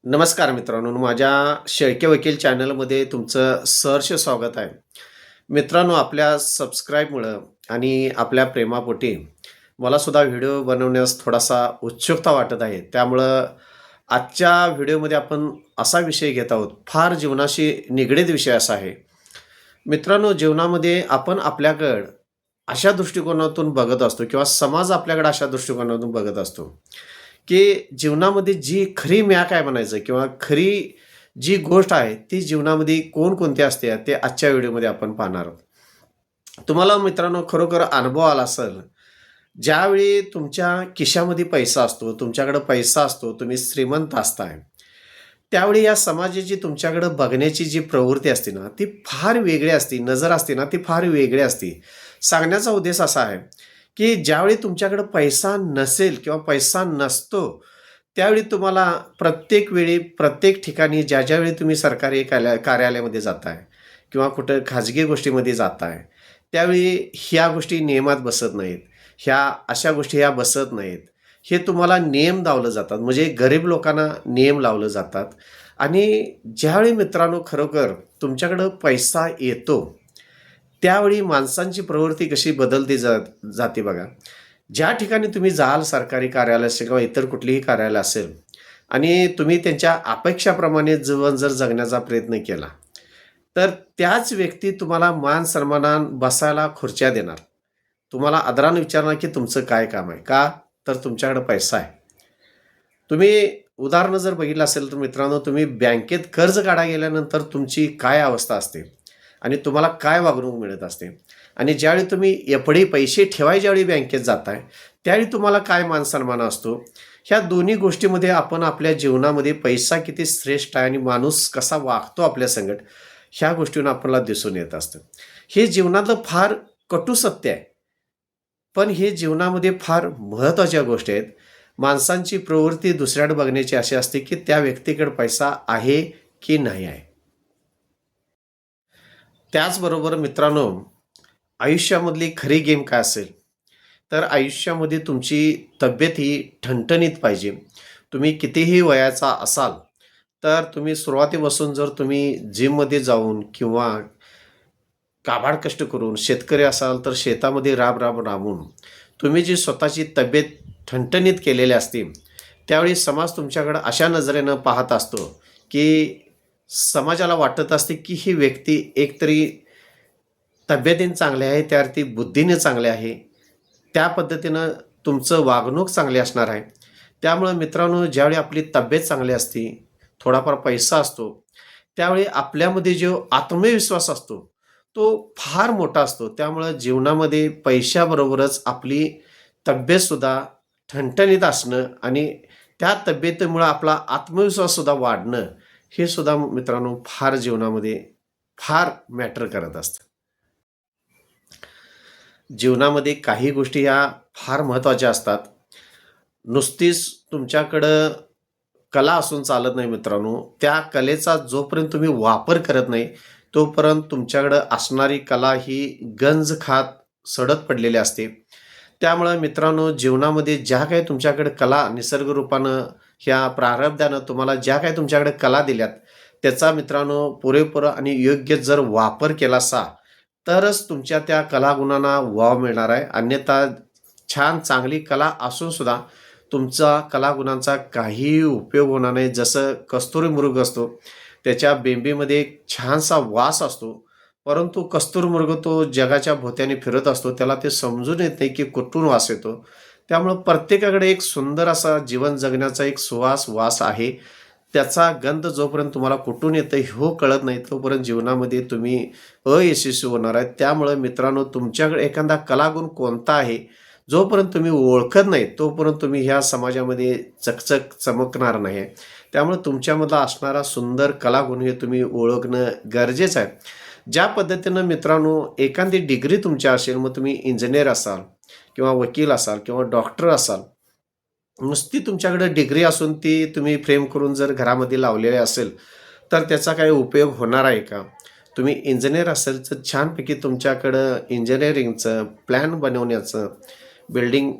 नमस्कार मित्रांनो, माझ्या शेळके वकील चॅनलमध्ये तुमचं सहर्ष स्वागत आहे. मित्रांनो, आपल्या सबस्क्राईबमुळं आणि आपल्या प्रेमापोटी मला सुद्धा व्हिडिओ बनवण्यास थोडासा उत्सुकता वाटत आहे. त्यामुळं आजच्या व्हिडिओमध्ये आपण असा विषय घेत आहोत, फार जीवनाशी निगडीत विषय असा आहे. मित्रांनो, जीवनामध्ये आपण आपल्याकडं अशा दृष्टिकोनातून बघत असतो किंवा समाज आपल्याकडे अशा दृष्टिकोनातून बघत असतो, की जीवनामध्ये जी खरी म्याक आहे म्हणायचं किंवा खरी जी गोष्ट आहे, ती जीवनामध्ये कोणकोणती असते, ते आजच्या व्हिडिओमध्ये आपण पाहणार आहोत. तुम्हाला मित्रांनो खरोखर अनुभव आला असेल, ज्यावेळी तुमच्या खिशामध्ये पैसा असतो, तुमच्याकडे पैसा असतो, तुम्ही श्रीमंत असताय, त्यावेळी या समाजाची तुमच्याकडे बघण्याची जी प्रवृत्ती असते ना, ती फार वेगळी असते. नजर असते ना, ती फार वेगळी असते. सांगण्याचा उद्देश असा आहे, की ज्यावेळी तुमच्याकडे पैसा नसेल किंवा पैसा नसतो, त्यावेळी तुम्हाला प्रत्येक वेळी, प्रत्येक ठिकाणी ज्या-ज्यावेळी तुम्ही सरकारी कार्यालयामध्ये जाताय किंवा कुठं खाजगी गोष्टीमध्ये जाताय, त्यावेळी ह्या गोष्टी नियमात बसत नाहीत. अशा गोष्टी ह्या बसत नाहीत. हे तुम्हाला नियम लावलं जातात. म्हणजे गरीब लोकांना नियम लावलं जातात आणि ज्यावेळी मित्रांनो खरोखर तुमच्याकडं पैसा येतो, त्यावेळी माणसांची प्रवृत्ती कशी बदलती जाते बघा. ज्या ठिकाणी तुम्ही जाल सरकारी कार्यालय असेल किंवा इतर कुठलीही कार्यालय असेल आणि तुम्ही त्यांच्या अपेक्षाप्रमाणे जीवन जर जगण्याचा प्रयत्न केला, तर त्याच व्यक्ती तुम्हाला मान सन्मानानं बसायला खुर्च्या देणार. तुम्हाला आदराने विचारणार, की तुमचं काय काम आहे? का? तर तुमच्याकडे पैसा आहे. तुम्ही उदाहरणं जर बघितलं असेल तर मित्रांनो, तुम्ही बँकेत कर्ज काढायला गेल्यानंतर तुमची काय अवस्था असते आणि तुम्हाला काय वागणूक मिळत असते आणि ज्यावेळी तुम्ही एफडी पैसे ठेवाय ज्यावेळी बँकेत जाताय, त्यावेळी तुम्हाला काय मान-सन्मान असतो. ह्या दोन्ही गोष्टीमध्ये आपण आपल्या जीवनामध्ये पैसा किती श्रेष्ठ आहे आणि माणूस कसा वागतो आपल्या संगत, ह्या गोष्टींना आपल्याला दिसून येत असतं. हे जीवनातलं फार कटू सत्य आहे. पण हे जीवनामध्ये फार महत्त्वाच्या गोष्टी आहेत. माणसांची प्रवृत्ती दुसऱ्याकडे बघण्याची अशी असते, की त्या व्यक्तीकडे पैसा आहे की नाही आहे. त्याचबरोबर मित्रांनो, आयुष्यामधली खरी गेम काय असेल, तर आयुष्यामध्ये तुमची तब्येत ही ठणठणीत पाहिजे. तुम्ही कितीही वयाचा असाल, तर तुम्ही सुरुवातीपासून जर तुम्ही जिममध्ये जाऊन किंवा काबाड कष्ट करून शेतकरी असाल तर शेतामध्ये राबून तुम्ही जी स्वतःची तब्येत ठणठणीत केलेली असते, त्यावेळी समाज तुमच्याकडं अशा नजरेनं पाहत असतो, की समाजाला वाटत असते, की ही व्यक्ती एकतरी तब्येतीने चांगली आहे, त्यावरती बुद्धीने चांगली आहे. त्या पद्धतीनं तुमचं वागणूक चांगली असणार आहे. त्यामुळं मित्रांनो, ज्यावेळी आपली तब्येत चांगली असते, थोडाफार पैसा असतो, त्यावेळी आपल्यामध्ये जो आत्मविश्वास असतो, तो फार मोठा असतो. त्यामुळं जीवनामध्ये पैशाबरोबरच आपली तब्येतसुद्धा ठणठणीत असणं आणि त्या तब्येतीमुळं आपला आत्मविश्वाससुद्धा वाढणं, हे सुद्धा मित्रांनो फार जीवनामध्ये फार मॅटर करत असतं. जीवनामध्ये काही गोष्टी ह्या फार महत्त्वाच्या असतात. नुसतीच तुमच्याकडं कला असून चालत नाही मित्रांनो. त्या कलेचा जोपर्यंत तुम्ही वापर करत नाही, तोपर्यंत तुमच्याकडं असणारी कला ही गंज खात सडत पडलेली असते. त्यामुळं मित्रांनो, जीवनामध्ये ज्या काही तुमच्याकडे कला निसर्गरूपानं ह्या प्रारब्धानं तुम्हाला ज्या काही तुमच्याकडे कला दिल्यात, त्याचा मित्रांनो पुरेपूर आणि योग्य जर वापर केला असा, तरच तुमच्या त्या कलागुणांना वाव मिळणार आहे. अन्यथा छान चांगली कला असून सुद्धा तुमचा कलागुणांचा काहीही उपयोग होणार नाही. जसं कस्तुरी मृग असतो, त्याच्या बेंबीमध्ये एक छानसा वास असतो, परंतु कस्तुरमृग तो जगाच्या भोवत्याने फिरत असतो. त्याला ते समजून येत नाही, की कुठून वास येतो. त्यामुळं प्रत्येकाकडे एक सुंदर असा जीवन जगण्याचा एक वास आहे. त्याचा गंध जोपर्यंत तुम्हाला कुठून येतं हो कळत नाही, तोपर्यंत जीवनामध्ये तुम्ही अयशस्वी होणार आहे. त्यामुळं मित्रांनो, तुमच्याकडे एखादा कलागुण कोणता आहे, जोपर्यंत तुम्ही ओळखत नाही, तोपर्यंत तुम्ही ह्या समाजामध्ये चकचक चमकणार नाही. त्यामुळे तुमच्यामधला असणारा सुंदर कलागुण हे तुम्ही ओळखणं गरजेचं आहे. ज्या पद्धतीनं मित्रांनो एखादी डिग्री तुमची असेल, मग तुम्ही इंजिनिअर असाल किंवा वकील असाल किंवा डॉक्टर असाल, नुसती तुमच्याकडे डिग्री असून ती तुम्ही फ्रेम करून जर घरामध्ये लावलेली असेल, तर त्याचा काही उपयोग होणार आहे का? तुम्ही इंजिनिअर असेल तर छानपैकी तुमच्याकडं इंजिनिअरिंगचं प्लॅन बनवण्याचं, बिल्डिंग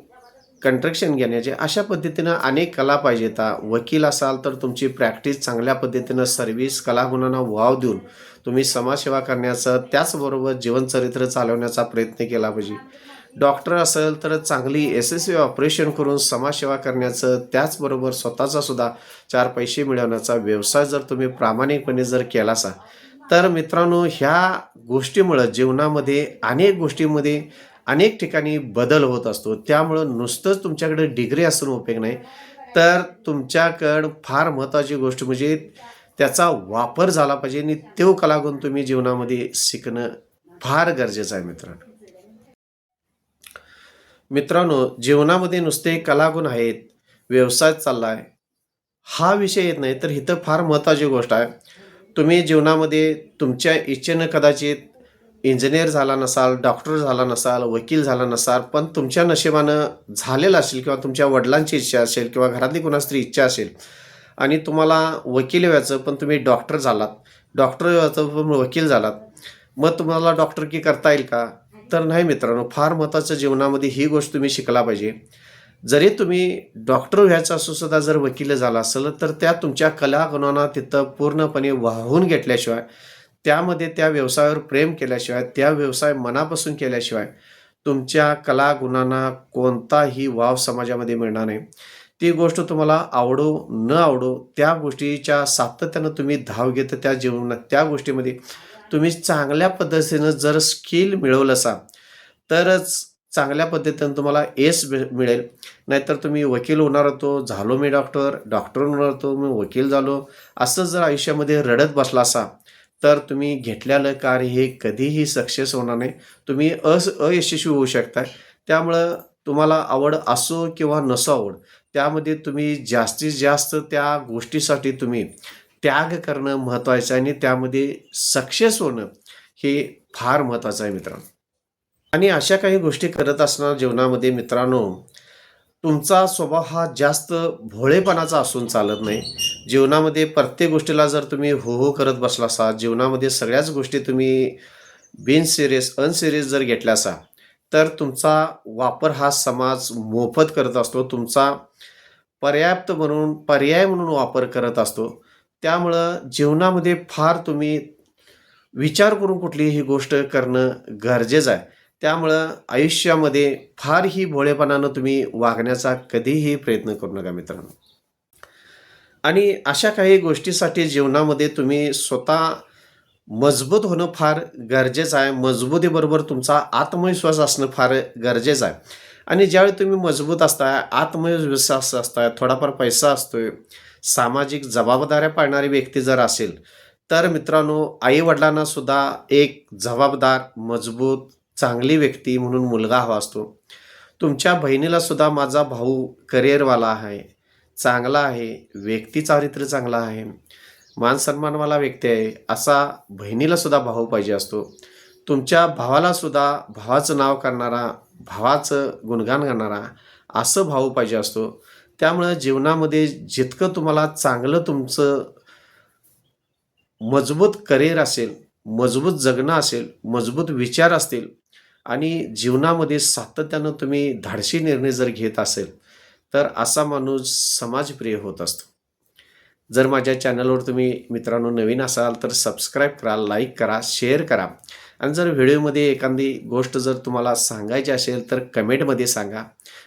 कंट्रॅक्शन घेण्याचे अशा पद्धतीनं अनेक कला पाहिजेत. वकील असाल तर तुमची प्रॅक्टिस चांगल्या पद्धतीनं सर्व्हिस कलागुणांना वाव देऊन तुम्ही समाजसेवा करण्याचं त्याचबरोबर जीवनचरित्र चालवण्याचा प्रयत्न केला पाहिजे. डॉक्टर असेल तर चांगली यशस्वी ऑपरेशन करून समाजसेवा करण्याचं त्याचबरोबर स्वतःचा सुद्धा 4 पैसे मिळवण्याचा व्यवसाय जर तुम्ही प्रामाणिकपणे जर केला असा तर मित्रांनो ह्या गोष्टीमुळं जीवनामध्ये अनेक गोष्टींमध्ये अनेक ठिकाणी बदल होत असतो. त्यामुळं नुसतंच तुमच्याकडे डिग्री असून उपयोग नाही, तर तुमच्याकडं फार महत्त्वाची गोष्ट म्हणजे त्याचा वापर झाला पाहिजे आणि तो कलागुण तुम्ही जीवनामध्ये शिकणं फार गरजेचं आहे मित्रांनो. मित्रांनो, जीवनामध्ये नुसते कलागुण आहेत, व्यवसाय चाललाय, हा विषय येत नाही, तर इथं फार महत्त्वाची गोष्ट आहे. तुम्ही जीवनामध्ये तुमच्या इच्छेनं कदाचित इंजिनिअर झाला नसाल, डॉक्टर झाला नसाल, वकील झाला नसाल, पण तुमच्या नशिबानं झालेलं असेल किंवा तुमच्या वडिलांची इच्छा असेल किंवा घरातली कोणाची तरी इच्छा असेल आणि तुम्हाला वकील व्हायचं पण तुम्ही डॉक्टर झालात, डॉक्टर व्हायचं पण वकील झालात. मग तुम्हाला डॉक्टरकी करता येईल का? तर नाही मित्रांनो, फार महत्त्वाचं जीवनामध्ये ही गोष्ट तुम्ही शिकला पाहिजे. जरी तुम्ही डॉक्टर व्हायचं असून सुद्धा जर वकील झाला असेल, तर त्या तुमच्या कलागुणांना तिथं पूर्णपणे वाहून घेतल्याशिवाय, त्यामध्ये त्या व्यवसायावर प्रेम केल्याशिवाय, त्या व्यवसाय मनापासून केल्याशिवाय तुमच्या कलागुणांना कोणताही वाव समाजामध्ये मिळणार नाही. ती गोष्ट तुम्हाला आवडो न आवडो, त्या गोष्टीच्या सातत्यानं तुम्ही धाव घेत त्या जीवनात त्या गोष्टीमध्ये तुम्ही चांगल्या पद्धतीनं जर स्किल मिळवलं असाल, तरच चांगल्या पद्धतीनं तुम्हाला यश मिळेल. नाहीतर तुम्ही वकील होणार होतो, झालो मी डॉक्टर, डॉक्टर होणार होतो, मी वकील झालो, असं जर आयुष्यामध्ये रडत बसला असा, तर तुम्ही घेतलेलं कार्य हे कधीही सक्सेस होणार नाही. तुम्ही अयशस्वी होऊ शकता. त्यामुळं तुम्हाला आवड असो किंवा नसो आवड, त्यामध्ये तुम्ही जास्तीत जास्त त्या गोष्टीसाठी तुम्ही त्याग करणं महत्त्वाचं आहे आणि त्यामध्ये सक्सेस होणं हे फार महत्त्वाचं आहे मित्रांनो. आणि अशा काही गोष्टी करत असणार जीवनामध्ये मित्रांनो, तुमचा स्वभाव हा जास्त भोळेपणाचा असून चालत नाही. जीवनामध्ये प्रत्येक गोष्टीला जर तुम्ही हो, हो करत बसला असाल, जीवनामध्ये सगळ्याच गोष्टी तुम्ही अनसिरियस जर घेतल्या असाल, तर तुमचा वापर हा समाज मोफत करत असतो. तुमचा पर्याय म्हणून वापर करत असतो. त्यामुळं जीवनामध्ये फार तुम्ही विचार करून कुठलीही गोष्ट करणं गरजेचं आहे. त्यामुळं आयुष्यामध्ये फार ही भोळेपणानं तुम्ही वागण्याचा कधीही प्रयत्न करू नका मित्रांनो. आणि अशा काही गोष्टीसाठी जीवनामध्ये तुम्ही स्वतः मजबूत होणं फार गरजेचं आहे. मजबुतीबरोबर तुमचा आत्मविश्वास असणं फार गरजेचं आहे. आणि ज्यावेळी तुम्ही मजबूत असताय, आत्मविश्वास असताय, थोडाफार पैसा असतोय, सामाजिक जबाबदाऱ्या पाळणारी व्यक्ती जर असेल, तर मित्रांनो आई-वडिलांना सुद्धा एक जबाबदार, मजबूत, चांगली व्यक्ती म्हणून मुलगा हवा असतो. तुमच्या बहिणीला सुद्धा माझा भाऊ करिअरवाला आहे, चांगला आहे, व्यक्तिचारित्र्य चांगला आहे, मान-सन्मानवाला व्यक्ती आहे, असा बहिणीला सुद्धा भाऊ पाहिजे असतो. तुमच्या भावाला सुद्धा भावाचं नाव करणारा, भावाचं गुणगान करणारा असं भाऊ पाहिजे असतो. त्यामुळं जीवनामध्ये जितकं तुम्हाला चांगलं तुमचं मजबूत करिअर असेल, मजबूत जगणं असेल, मजबूत विचार असतील आणि जीवनामध्ये सातत्यानं तुम्ही धाडसी निर्णय जर घेत असेल, तर असा माणूस समाजप्रिय होत असतो. जर माझ्या चॅनलवर तुम्ही मित्रांनो नवीन असाल, तर सबस्क्राईब करा, लाईक करा, शेअर करा आणि जर व्हिडिओमध्ये एखादी गोष्ट जर तुम्हाला सांगायची असेल, तर कमेंटमध्ये सांगा.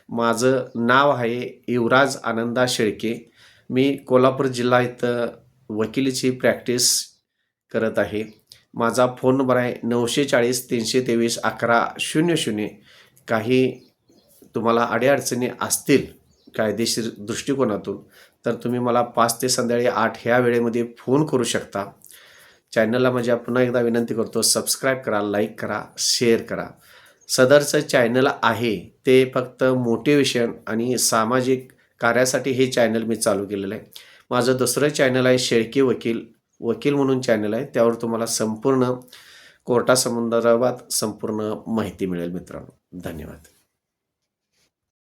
माझं नाव आहे युवराज आनंदा शेळके. मी कोल्हापूर जिल्हा इथं वकिलीची प्रॅक्टिस करत आहे. माझा फोन नंबर आहे 940 323 1100. काही तुम्हाला अडीअडचणी असतील कायदेशीर दृष्टिकोनातून, तर तुम्ही मला 5 ते संध्याकाळी 8 ह्या वेळेमध्ये फोन करू शकता. चॅनलला माझ्या पुन्हा एकदा विनंती करतो, सबस्क्राईब करा, लाईक करा, शेअर करा. सदरचं चॅनल आहे ते फक्त मोटिवेशन आणि सामाजिक कार्यासाठी हे चॅनल मी चालू केलेलं आहे. माझं दुसरं चॅनल आहे शेळके वकील म्हणून चॅनल आहे. त्यावर तुम्हाला संपूर्ण कोर्टासंदर्भात संपूर्ण माहिती मिळेल मित्रांनो. धन्यवाद.